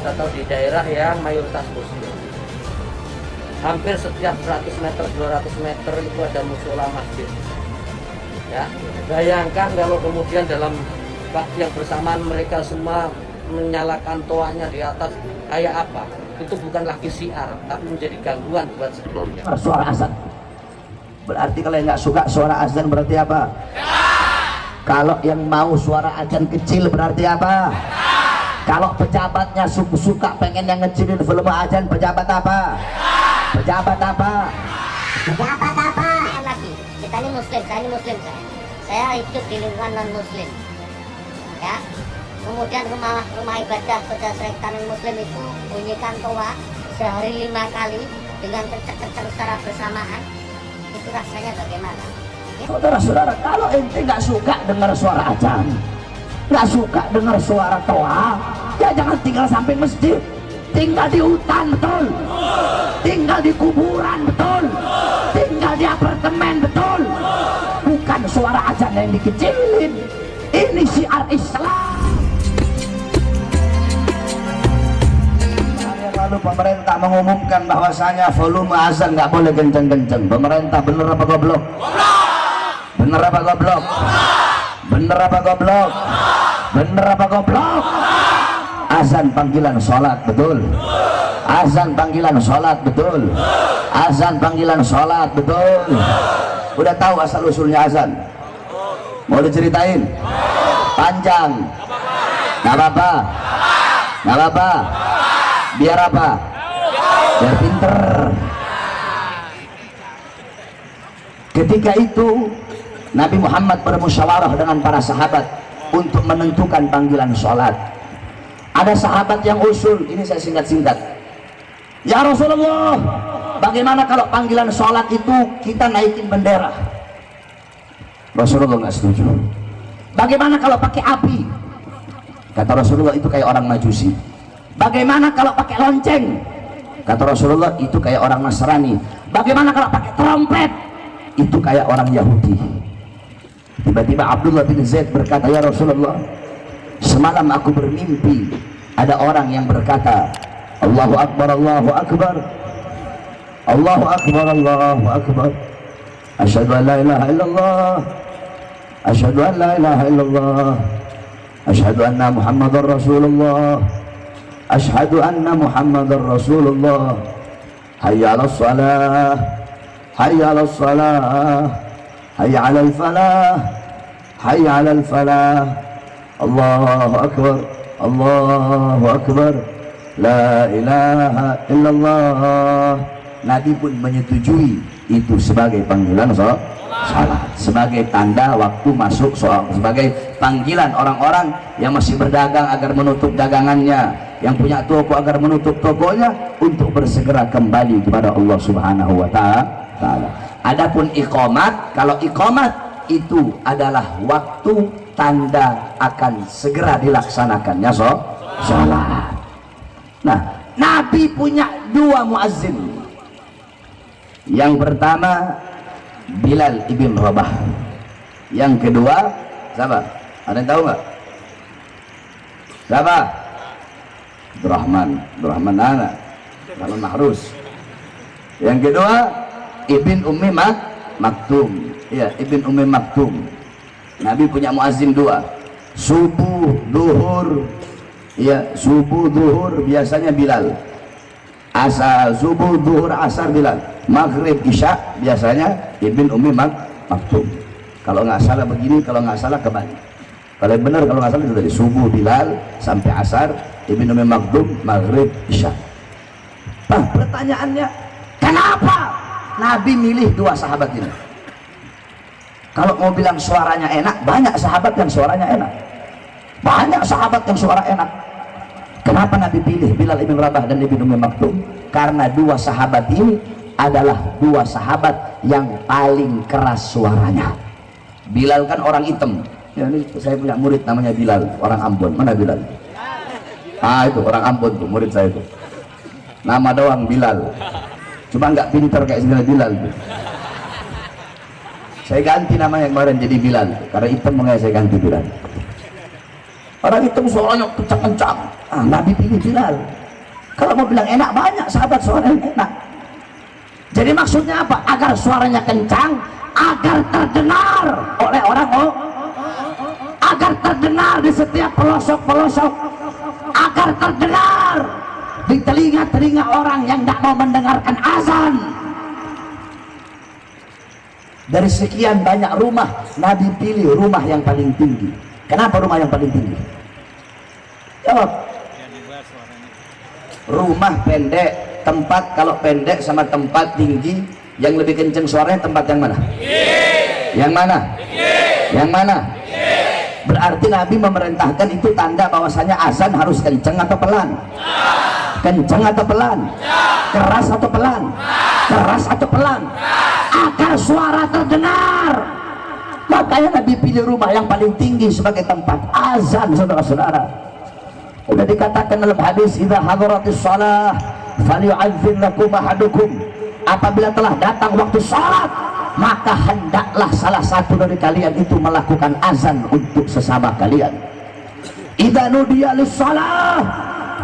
atau di daerah yang mayoritas muslim. Hampir setiap 100 meter, 200 meter itu ada musola masjid. Ya, bayangkan kalau kemudian dalam waktu yang bersamaan mereka semua menyalakan toanya di atas, kayak apa? Itu bukan lagi syiar, tapi menjadi gangguan buat sebelumnya. Suara azan. Berarti kalau yang nggak suka suara azan berarti apa? Kalau yang mau suara azan kecil berarti apa? Kalau pejabatnya suka pengen yang ngecilin volume azan, pejabat apa? Pejabat apa? Pejabat apa? Lagi, kita ini muslim, saya ini muslim, saya hidup di lingkungan non muslim, ya. Kemudian rumah ibadah saudara serikatan muslim itu bunyikan toa sehari 5 kali dengan kencang-kencang secara bersamaan. Itu rasanya bagaimana? Saudara-saudara, kalau ente nggak suka dengar suara azan, nggak suka dengar suara toa, ya jangan tinggal samping masjid. Tinggal di hutan, betul. Tinggal di kuburan, betul. Tinggal di apartemen, betul. Bukan suara azan yang dikecilin. Ini syiar Islam. Lalu pemerintah mengumumkan bahwasanya volume azan nggak boleh kenceng-kenceng. Pemerintah bener apa goblok? Bener apa goblok? Bener apa goblok? Bener apa goblok? Azan panggilan sholat, betul. Azan panggilan sholat, betul. Azan panggilan sholat, betul. Udah tahu asal usulnya azan? Mau diceritain? Panjang? Nggak apa-apa? Nggak apa-apa? Biar apa? Biar pinter. Ketika itu Nabi Muhammad bermusyawarah dengan para sahabat untuk menentukan panggilan sholat. Ada sahabat yang usul, ini saya singkat-singkat. Ya Rasulullah, bagaimana kalau panggilan sholat itu kita naikin bendera? Rasulullah nggak setuju. Bagaimana kalau pakai api? Kata Rasulullah, itu kayak orang Majusi. Bagaimana kalau pakai lonceng? Kata Rasulullah, itu kayak orang Nasrani. Bagaimana kalau pakai trompet? Itu kayak orang Yahudi. Tiba-tiba Abdullah bin Zaid berkata, ya Rasulullah, semalam aku bermimpi ada orang yang berkata, Allahu Akbar, Allahu Akbar, Allahu Akbar, Allahu Akbar, asyhadu an la ilaha illallah, asyhadu an la ilaha illallah, asyhadu anna Muhammadar Rasulullah, asyhadu anna Muhammadar Rasulullah, hayya 'alas shalah, hayya 'alas shalah, hayya 'alal falah, hayya 'alal falah, Allahu Akbar, Allahu Akbar, la ilaha illallah. Nabi pun menyetujui itu sebagai panggilan salat, sebagai tanda waktu masuk sholat, sebagai panggilan orang-orang yang masih berdagang agar menutup dagangannya, yang punya toko agar menutup tokonya, untuk bersegera kembali kepada Allah Subhanahu wa ta'ala. Adapun iqamat, kalau iqamat itu adalah waktu tanda akan segera dilaksanakannya sholat. Nah, Nabi punya 2 muazzin. Yang pertama Bilal ibn Rabah, yang kedua siapa? Ada yang tahu nggak? Siapa? Abdurrahman anak kalau Mahrus. Yang kedua Ibn Ummi Maktum. Ya, Ibn Ummi Maktum. Nabi punya muazzin 2, subuh, duhur. Ya, subuh, duhur biasanya Bilal. Asar, subuh, duhur, asar Bilal. Maghrib, isya biasanya Ibn Ummi Maktum. Kalau nggak salah begini, kalau nggak salah kembali. Kalau benar, kalau nggak salah itu tadi subuh Bilal sampai asar, Ibn Ummi Maktum, maghrib, isya. Nah, pertanyaannya, kenapa Nabi milih 2 sahabat ini? Kalau mau bilang suaranya enak, banyak sahabat yang suaranya enak. Banyak sahabat yang suara enak. Kenapa Nabi pilih Bilal ibn Rabah dan Ibn Ummi Maktum? Karena 2 sahabat ini adalah 2 sahabat yang paling keras suaranya. Bilal kan orang hitam. Ya, ini saya punya murid namanya Bilal, orang Ambon. Mana Bilal? Ah, itu orang Ambon tuh, murid saya itu. Nama doang Bilal. Cuma nggak pinter kayak segala Bilal tuh. Saya ganti namanya kemarin jadi Bilal, karena hitam makanya saya ganti Bilal. Orang hitung suaranya kencang-kencang. Nabi pilih Bilal. Kalau mau bilang enak, banyak sahabat suaranya enak. Jadi maksudnya apa? Agar suaranya kencang, agar terdengar oleh orang, agar terdengar di setiap pelosok-pelosok, agar terdengar di telinga-telinga orang yang tidak mau mendengarkan azan. Dari sekian banyak rumah, Nabi pilih rumah yang paling tinggi. Kenapa rumah yang paling tinggi? Jawab. Rumah pendek, tempat kalau pendek sama tempat tinggi, yang lebih kenceng suaranya tempat yang mana? Yang mana? Yang mana? Berarti Nabi memerintahkan, itu tanda bahwasanya azan harus kenceng atau pelan? Kenceng atau pelan? Keras atau pelan? Keras atau pelan? Agar suara terdengar. Makanya Nabi pilih rumah yang paling tinggi sebagai tempat azan, saudara-saudara. Udah dikatakan dalam hadis, idza hadaratis shalah falyu'adzin lakum ahadukum. Apabila telah datang waktu salat, maka hendaklah salah satu dari kalian itu melakukan azan untuk sesama kalian. Idza nudiya lis-shalah,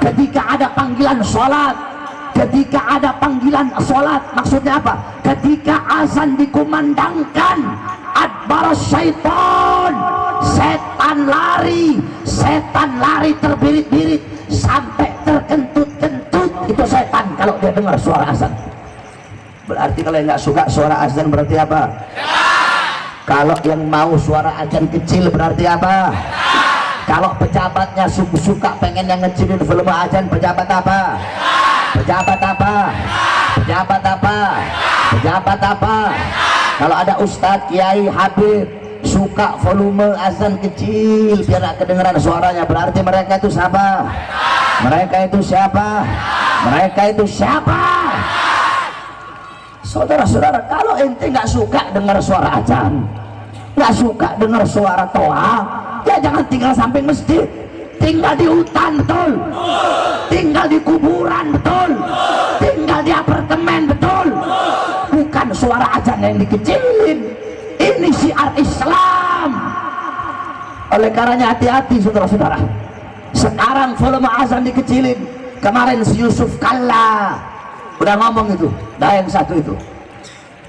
ketika ada panggilan salat, ketika ada panggilan salat, maksudnya apa? Ketika azan dikumandangkan, adbar syaitan, setan lari terbirit-birit sampai terkentut-kentut. Itu setan kalau dia dengar suara azan. Berarti kalau yang nggak suka suara azan berarti apa? Kalau yang mau suara azan kecil berarti apa? Kalau pejabatnya suka pengen yang ngecilin volume azan, pejabat apa? Pejabat apa? Pejabat apa? Pejabat apa? Kalau ada ustadz, kiai, habib suka volume azan kecil biar gak kedengeran suaranya, berarti mereka itu siapa? Mereka itu siapa? Mereka itu siapa? Saudara-saudara, kalau ente nggak suka dengar suara azan, nggak suka dengar suara toa, ya jangan tinggal samping masjid. Tinggal di hutan, betul? Tinggal di kuburan, betul? Tinggal di apartemen, betul? Bukan suara azan yang dikecilin. Ini syiar Islam. Oleh karenanya hati-hati, saudara-saudara. Sekarang volume azan dikecilin. Kemarin si Yusuf Kalla udah ngomong itu, dah yang satu itu,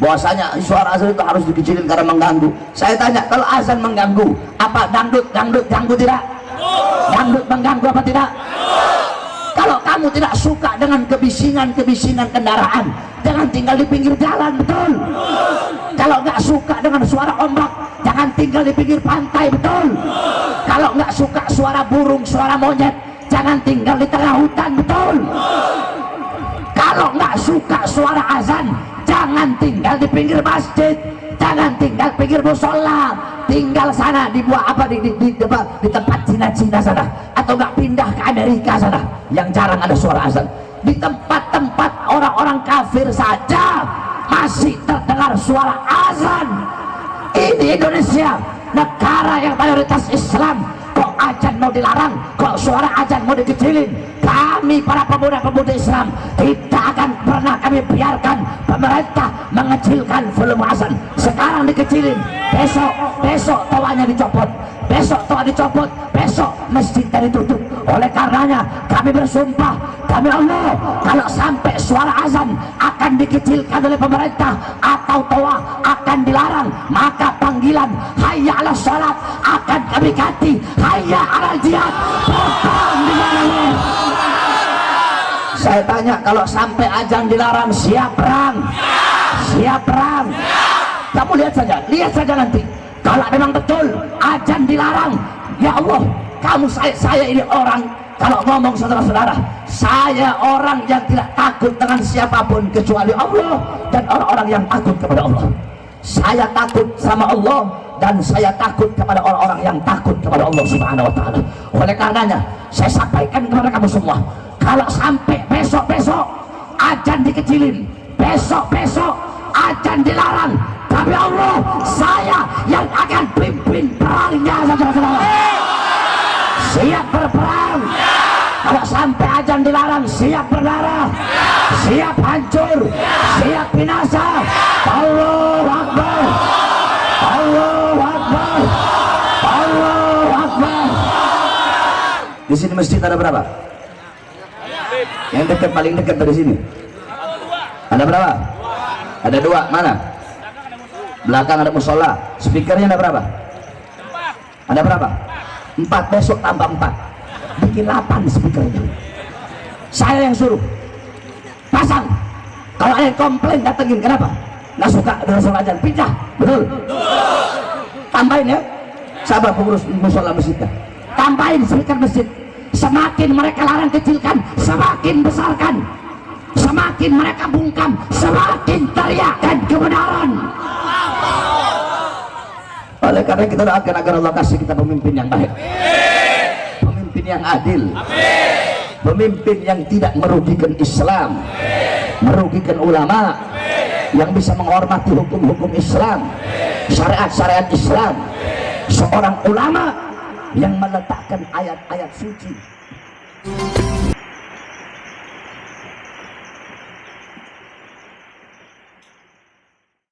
bahwasanya suara azan itu harus dikecilin karena mengganggu. Saya tanya, kalau azan mengganggu, apa dangdut ganggu tidak? Dangdut mengganggu apa tidak? Kalau kamu tidak suka dengan kebisingan kendaraan, jangan tinggal di pinggir jalan, betul? Kalau nggak suka dengan suara ombak, jangan tinggal di pinggir pantai, betul? Kalau nggak suka suara burung, suara monyet, jangan tinggal di tengah hutan, betul? Kalau nggak suka suara azan, jangan tinggal di pinggir masjid, jangan tinggal pinggir musola, tinggal sana di buah apa di tempat Cina-Cina sana, atau nggak pindah ke Amerika sana yang jarang ada suara azan. Di tempat-tempat orang-orang kafir saja masih terdengar suara azan. Ini Indonesia, negara yang mayoritas Islam, kok azan mau dilarang, kok suara azan mau dikecilin? Kami para pemuda-pemudi Islam tidak akan pernah kami biarkan pemerintah mengecilkan volume azan. Sekarang dikecilin, besok toanya dicopot, besok toa dicopot, besok masjidnya ditutup. Oleh karenanya kami bersumpah, kami Allah, kalau sampai suara azan akan dikecilkan oleh pemerintah atau toa akan dilarang, maka panggilan hayya ala sholat akan kami ganti hayya ala jihad. Perang di mana? Saya tanya, kalau sampai azan dilarang, siap perang? Siap perang? Kamu lihat saja nanti. Kalau memang betul azan dilarang, ya Allah, saya ini orang, kalau ngomong saudara-saudara, saya orang yang tidak takut dengan siapapun kecuali Allah dan orang-orang yang takut kepada Allah. Saya takut sama Allah dan saya takut kepada orang-orang yang takut kepada Allah Subhanahu wa ta'ala. Oleh karenanya saya sampaikan kepada kamu semua, kalau sampai besok-besok azan dikecilin, besok-besok azan dilarang, tapi Allah, saya yang akan pimpin perangnya, saudara-saudara. Siap berperang. Kalau sampai azan dilarang, siap berdarah, siap hancur, siap binasa. Allahu Akbar, Allahu Akbar, Allahu Akbar, Di sini masjid ada berapa? Yang dekat, paling dekat dari sini. Ada berapa? Ada 2. Mana? Belakang ada musola. Speakernya ada berapa? Ada berapa? 4. Besok tambah 4. Bikin 8 speakernya. Saya yang suruh. Pasang. Kalau ada yang komplain datengin. Kenapa? Nggak suka dengan sholat azan, pindah. Betul? Tambahin ya. Sabar pengurus musola masjidnya. Tambahin speaker masjid. Semakin mereka larang kecilkan, semakin besarkan. Semakin mereka bungkam, semakin teriakkan kebenaran. Oleh karena kita doakan agar Allah kasih kita pemimpin yang baik, pemimpin yang adil, pemimpin yang tidak merugikan Islam, merugikan ulama, yang bisa menghormati hukum-hukum Islam, syariat-syariat Islam. Seorang ulama yang meletakkan ayat-ayat suci